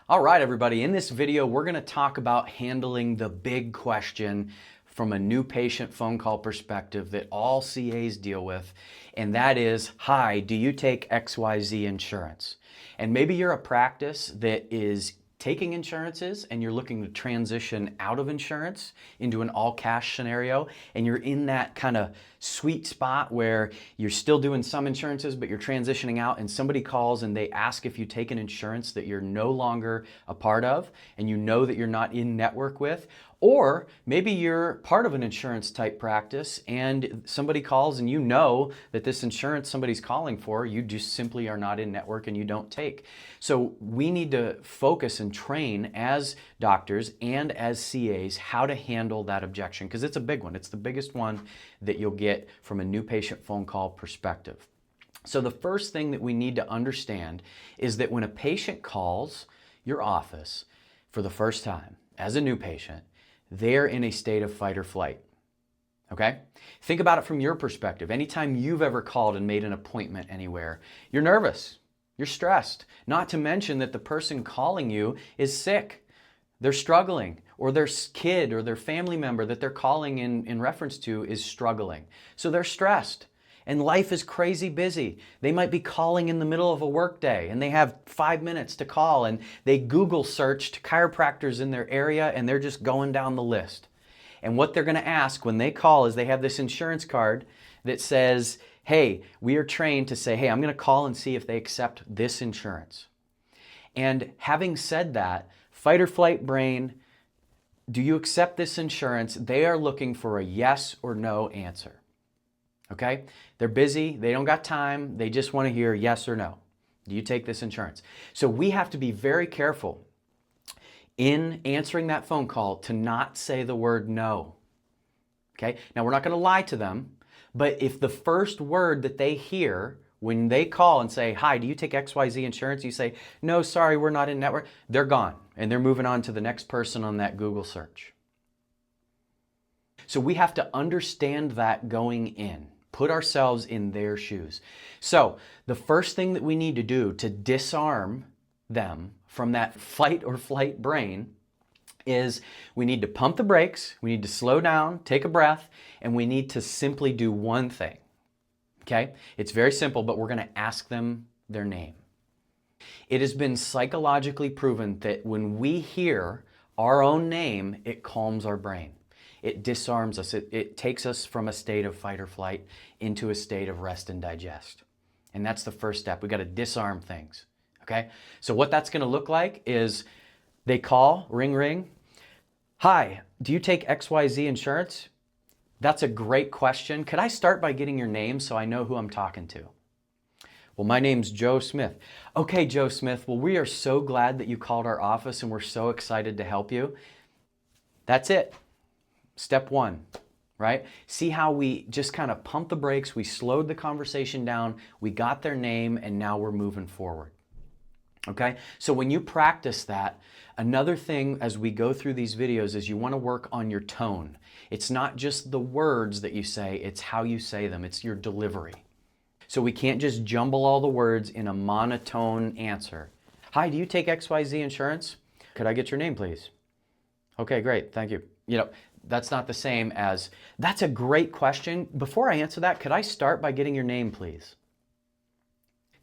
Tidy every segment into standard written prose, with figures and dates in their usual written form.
All right, everybody, in this video, we're going to talk about handling the big question from a new patient phone call perspective that all CAs deal with, and that is, hi, do you take XYZ insurance? And maybe you're a practice that is taking insurances and you're looking to transition out of insurance into an all cash scenario, and you're in that kind of sweet spot where you're still doing some insurances but you're transitioning out, and somebody calls and they ask if you take an insurance that you're no longer a part of and you know that you're not in network with. Or maybe you're part of an insurance type practice and somebody calls and you know that this insurance somebody's calling for, you just simply are not in network and you don't take. So we need to focus and train as doctors and as CAs how to handle that objection, because it's a big one. It's the biggest one that you'll get from a new patient phone call perspective. So the first thing that we need to understand is that when a patient calls your office for the first time as a new patient, they're in a state of fight or flight. Okay? Think about it from your perspective. Anytime you've ever called and made an appointment anywhere, you're nervous, you're stressed. Not to mention that the person calling you is sick, they're struggling, or their kid or their family member that they're calling in reference to is struggling. So they're stressed. And life is crazy busy. They might be calling in the middle of a workday and they have 5 minutes to call, and they Google searched chiropractors in their area and they're just going down the list. And what they're going to ask when they call is they have this insurance card that says, hey, we are trained to say, hey, I'm going to call and see if they accept this insurance. And having said that, fight or flight brain, do you accept this insurance? They are looking for a yes or no answer. Okay? They're busy, they don't got time, they just want to hear yes or no. Do you take this insurance? So we have to be very careful in answering that phone call to not say the word no. Okay? Now we're not going to lie to them, but if the first word that they hear when they call and say, hi, do you take XYZ insurance? You say, no, sorry, we're not in network. They're gone and they're moving on to the next person on that Google search. So we have to understand that going in. Put ourselves in their shoes. So the first thing that we need to do to disarm them from that fight or flight brain is we need to pump the brakes, we need to slow down, take a breath, and we need to simply do one thing. Okay? It's very simple, but we're going to ask them their name. It has been psychologically proven that when we hear our own name, it calms our brain. It disarms us. It takes us from a state of fight or flight into a state of rest and digest. And that's the first step. We got to disarm things. Okay? So what that's going to look like is they call, ring, ring. Hi, do you take XYZ insurance? That's a great question. Could I start by getting your name so I know who I'm talking to? Well, my name's Joe Smith. Okay, Joe Smith. Well, we are so glad that you called our office and we're so excited to help you. That's it. Step one, right? See how we just kind of pumped the brakes, we slowed the conversation down, we got their name, and now we're moving forward. Okay? So when you practice that, another thing as we go through these videos is you want to work on your tone. It's not just the words that you say, it's how you say them, it's your delivery. So we can't just jumble all the words in a monotone answer. Hi, do you take XYZ insurance? Could I get your name, please? Okay, great, thank you. You know, that's not the same as, that's a great question. Before I answer that, could I start by getting your name, please?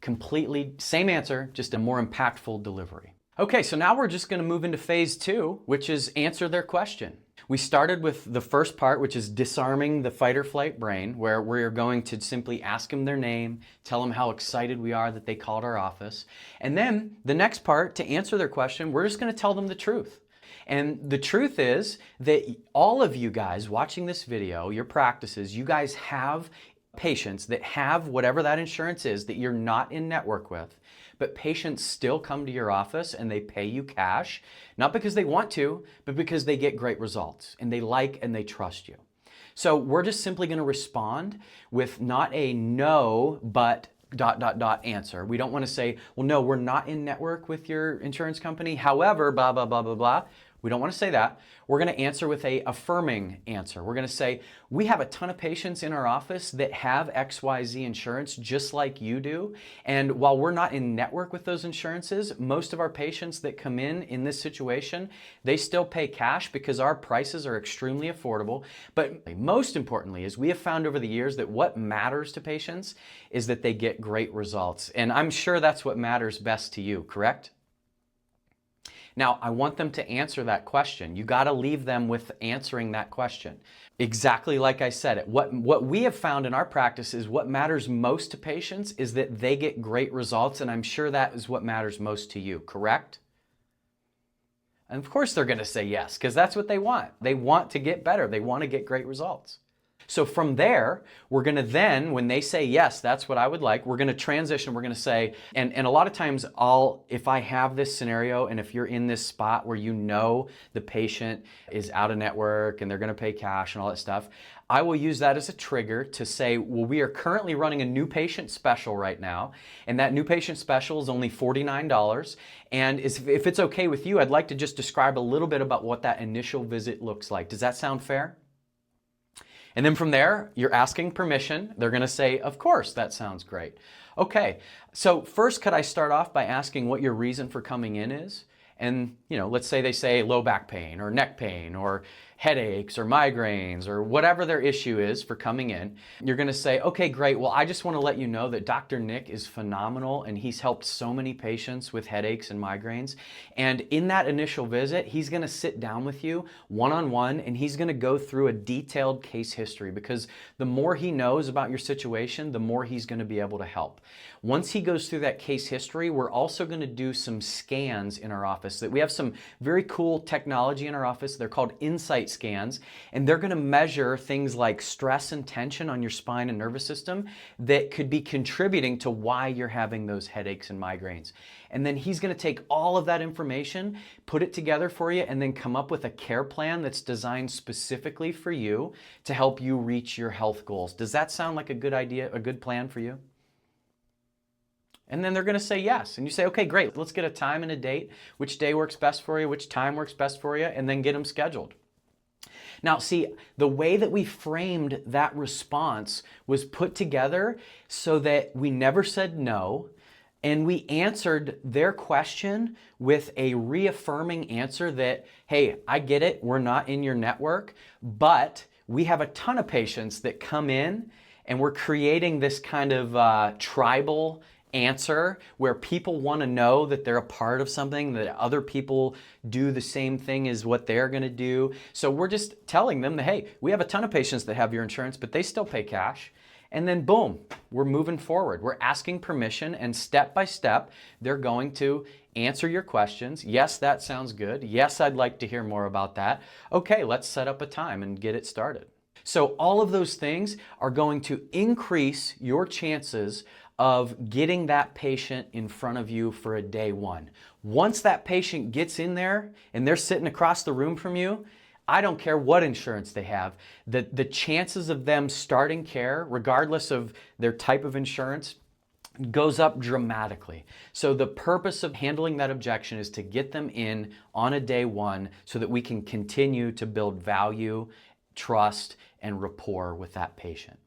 Completely same answer, just a more impactful delivery. Okay, so now we're just going to move into phase two, which is answer their question. We started with the first part, which is disarming the fight or flight brain, where we're going to simply ask them their name, tell them how excited we are that they called our office. And then the next part, to answer their question, we're just going to tell them the truth. And the truth is that all of you guys watching this video, your practices, you guys have patients that have whatever that insurance is that you're not in network with, but patients still come to your office and they pay you cash, not because they want to, but because they get great results and they like and they trust you. So we're just simply going to respond with not a no, but ... answer. We don't want to say, well, no, we're not in network with your insurance company. However, blah, blah, blah, blah, blah. We don't want to say that. We're going to answer with a affirming answer. We're going to say, we have a ton of patients in our office that have XYZ insurance just like you do. And while we're not in network with those insurances, most of our patients that come in this situation, they still pay cash because our prices are extremely affordable. But most importantly is we have found over the years that what matters to patients is that they get great results. And I'm sure that's what matters best to you, correct? Now, I want them to answer that question. You got to leave them with answering that question. Exactly like I said it. What we have found in our practice is what matters most to patients is that they get great results, and I'm sure that is what matters most to you, correct? And of course they're going to say yes, because that's what they want. They want to get better. They want to get great results. So from there, we're going to then, when they say, yes, that's what I would like, we're going to transition. We're going to say, and a lot of times if I have this scenario and if you're in this spot where you know the patient is out of network and they're going to pay cash and all that stuff, I will use that as a trigger to say, well, we are currently running a new patient special right now, and that new patient special is only $49. And if it's okay with you, I'd like to just describe a little bit about what that initial visit looks like. Does that sound fair? And then from there, you're asking permission. They're going to say, of course, that sounds great. Okay, so first, could I start off by asking what your reason for coming in is? And, let's say they say low back pain or neck pain or headaches or migraines or whatever their issue is for coming in. You're going to say, okay, great. Well, I just want to let you know that Dr. Nick is phenomenal and he's helped so many patients with headaches and migraines. And in that initial visit, he's going to sit down with you one-on-one and he's going to go through a detailed case history, because the more he knows about your situation, the more he's going to be able to help. Once he goes through that case history, we're also going to do some scans in our office. That we have some very cool technology in our office. They're called insight scans, and they're going to measure things like stress and tension on your spine and nervous system that could be contributing to why you're having those headaches and migraines. And then he's going to take all of that information, put it together for you, and then come up with a care plan that's designed specifically for you to help you reach your health goals. Does that sound like a good idea, a good plan for you? And then they're going to say yes. And you say, okay, great. Let's get a time and a date. Which day works best for you? Which time works best for you? And then get them scheduled. Now, see, the way that we framed that response was put together so that we never said no, and we answered their question with a reaffirming answer that, hey, I get it, we're not in your network, but we have a ton of patients that come in, and we're creating this kind of tribal answer where people want to know that they're a part of something, that other people do the same thing as what they're going to do. So we're just telling them that, hey, we have a ton of patients that have your insurance, but they still pay cash. And then boom, we're moving forward. We're asking permission, and step by step, they're going to answer your questions. Yes, that sounds good. Yes, I'd like to hear more about that. Okay, let's set up a time and get it started. So all of those things are going to increase your chances of getting that patient in front of you for a day one. Once that patient gets in there and they're sitting across the room from you, I don't care what insurance they have, the chances of them starting care, regardless of their type of insurance, goes up dramatically. So the purpose of handling that objection is to get them in on a day one so that we can continue to build value, trust, and rapport with that patient.